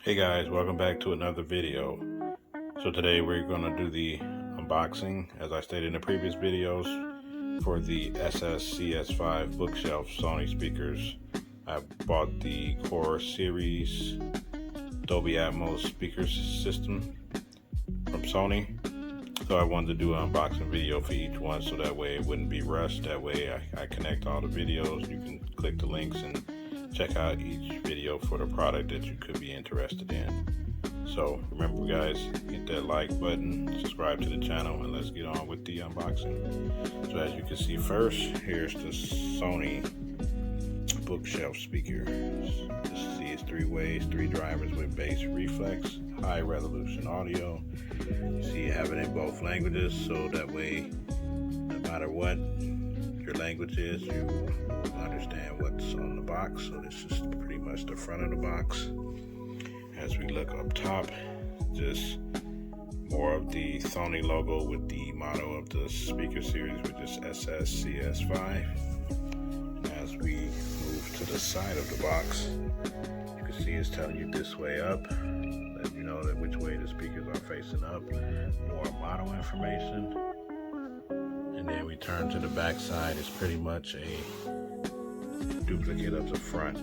Hey guys, welcome back to another video. So today we're going to do the unboxing, as I stated in the previous videos, for the SS-CS5 bookshelf Sony speakers. I bought the Core Series Dolby Atmos speaker system from Sony. So I wanted to do an unboxing video for each one so that way it wouldn't be rushed. That way I connect all the videos. You can click the links and check out each video for the product that you could be interested in. So remember guys, hit that like button, subscribe to the channel, and let's get on with the unboxing. So as you can see, first here's the Sony bookshelf speaker. This is 3 ways, 3 drivers with bass reflex, high resolution audio. You see you have it in both languages, so that way no matter what your language is, you will understand what's on the box. So this is pretty much the front of the box. As we look up top, just more of the Sony logo with the motto of the speaker series, which is SS-CS5. And as we move to the side of the box, you can see it's telling you this way up, let you know that which way the speakers are facing up. More model information. And then we turn to the back side. It's pretty much a duplicate of the front,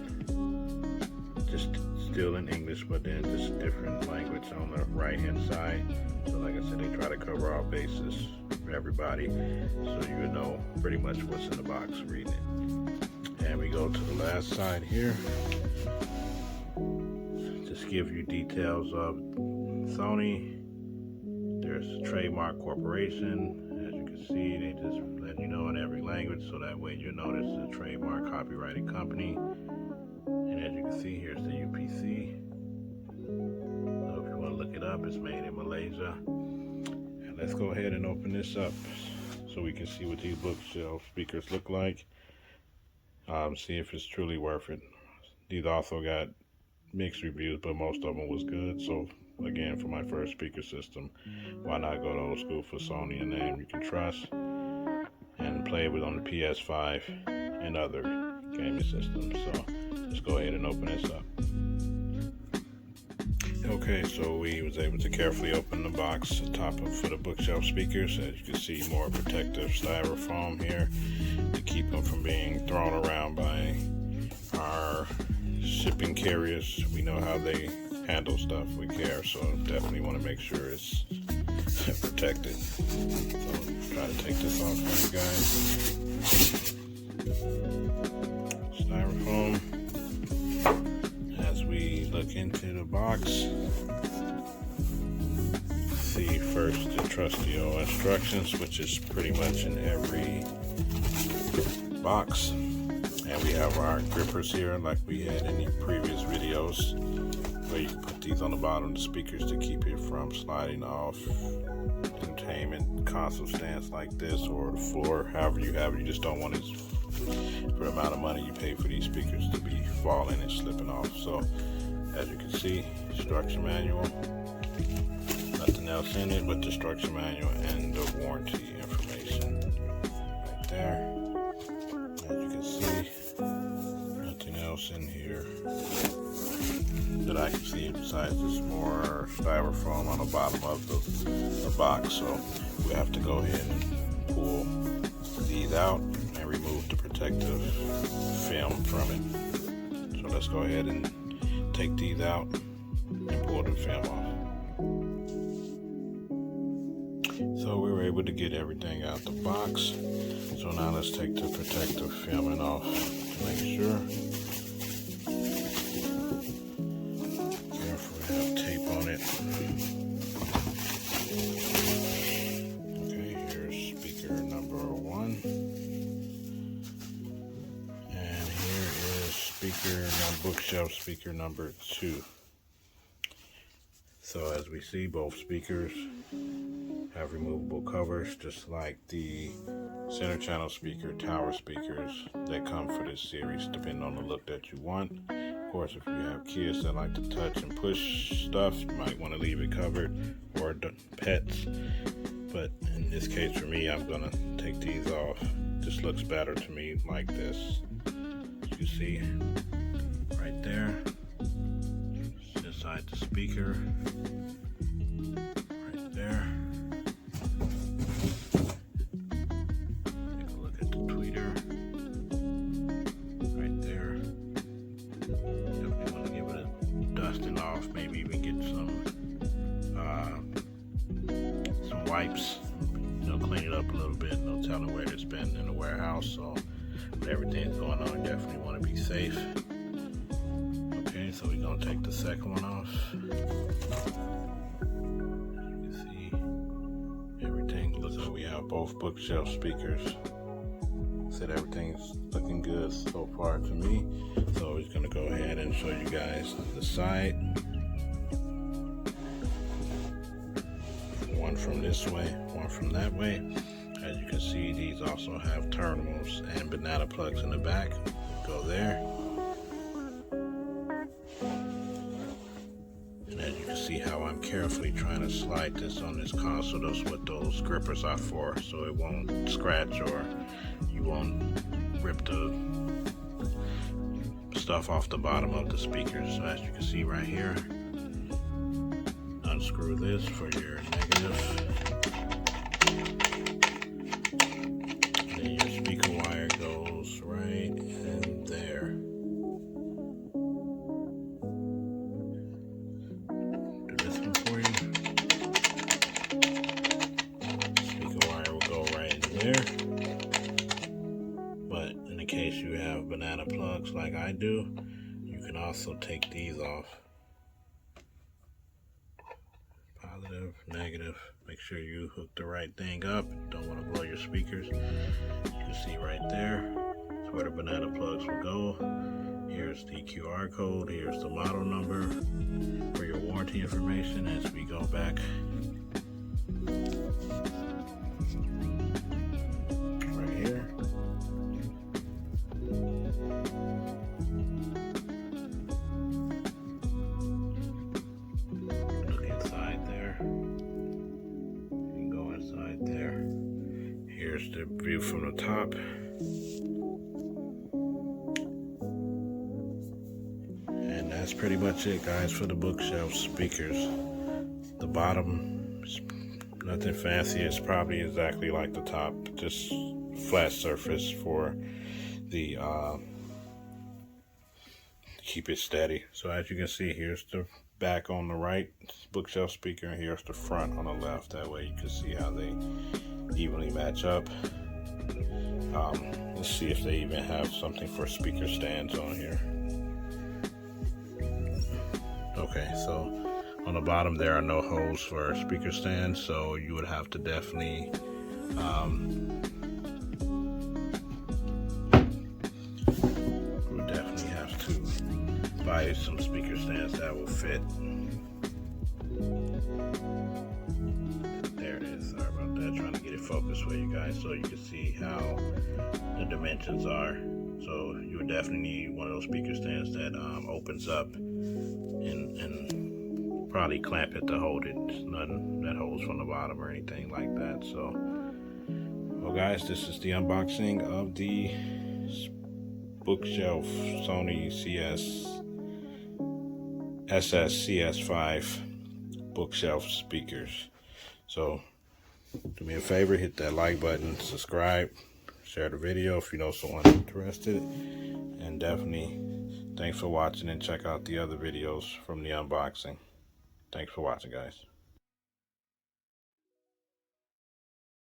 just still in English, but then just different language on the right hand side. So like I said, they try to cover all bases for everybody, so you know pretty much what's in the box reading it. And we go to the last side here, just give you details of Sony. There's a trademark corporation. As you can see, they just let you know in every language, so that way you know this is a trademark copyrighted company. And as you can see, here's the UPC. So if you want to look it up, it's made in Malaysia. And let's go ahead and open this up so we can see what these bookshelf speakers look like. See if it's truly worth it. These also got mixed reviews, but most of them was good. So again, for my first speaker system, why not go to old school for Sony, a name you can trust, and play with on the PS5 and other gaming systems. So let's go ahead and open this up. Okay, so we was able to carefully open the box, the top for the bookshelf speakers. As you can see, more protective styrofoam here to keep them from being thrown around by our shipping carriers. We know how they handle stuff with care, so definitely want to make sure it's protected. So try to take this off for you guys. Styrofoam. As we look into the box, see first the trusty old instructions, which is pretty much in every box. And we have our grippers here like we had in the previous videos, where you can put these on the bottom of the speakers to keep it from sliding off entertainment console stands like this, or the floor, however you have it. You just don't want it, for the amount of money you pay for these speakers, to be falling and slipping off. So as you can see, instruction manual, nothing else in it but the instruction manual and the warranty information right there. As you can see, nothing else in here that I can see besides this more styrofoam on the bottom of the box. So we have to go ahead and pull these out and remove the protective film from it. So let's go ahead and take these out and pull the film off. So we were able to get everything out the box. So now let's take the protective filming off to make sure. Careful, we have tape on it. Okay, here's speaker number 1. And here is bookshelf speaker number 2. So as we see, both speakers have removable covers, just like the center channel speaker, tower speakers that come for this series, depending on the look that you want. Of course, if you have kids that like to touch and push stuff, you might want to leave it covered, or pets. But in this case for me, I'm gonna take these off. This looks better to me like this. You see right there, slide the speaker right there. Take a look at the tweeter right there. Definitely want to give it a dusting off, maybe even get some wipes, clean it up a little bit. No telling where it's been in the warehouse, so with everything's going on, definitely want to be safe. Okay, so we're gonna take the second one off. As you can see, everything looks like we have both bookshelf speakers. Said everything's looking good so far to me. So we're gonna go ahead and show you guys the side. One from this way, one from that way. As you can see, these also have terminals and banana plugs in the back. Go there. And as you can see how I'm carefully trying to slide this on this console. That's what those grippers are for, so it won't scratch or you won't rip the stuff off the bottom of the speaker. So as you can see right here, unscrew this for your negative. Then your speaker wire goes right in there. Do this one for you. Speaker wire will go right in there. But in the case you have banana plugs like I do, you can also take these off. Positive, negative. Make sure you hook the right thing up. Don't want to blow your speakers. You can see right there. That's where the banana plugs will go. Here's the QR code. Here's the model number for your warranty information as we go back. Right here. There. Here's the view from the top. And that's pretty much it, guys, for the bookshelf speakers. The bottom is nothing fancy. It's probably exactly like the top, just flat surface for the keep it steady. So as you can see, here's the back on the right bookshelf speaker, and here's the front on the left. That way you can see how they evenly match up. Let's see if they even have something for speaker stands on here. Okay, so on the bottom there are no holes for speaker stands, so you would have to definitely buy some speaker stands that will fit. There it is. Sorry about that. Trying to get it focused for you guys so you can see how the dimensions are. So you would definitely need one of those speaker stands that opens up and probably clamp it to hold it. There's nothing that holds from the bottom or anything like that. So, well, guys, this is the unboxing of the bookshelf Sony SS-CS5 bookshelf speakers. So do me a favor, hit that like button, subscribe, share the video if you know someone interested, and definitely thanks for watching, and check out the other videos from the unboxing. Thanks for watching, guys.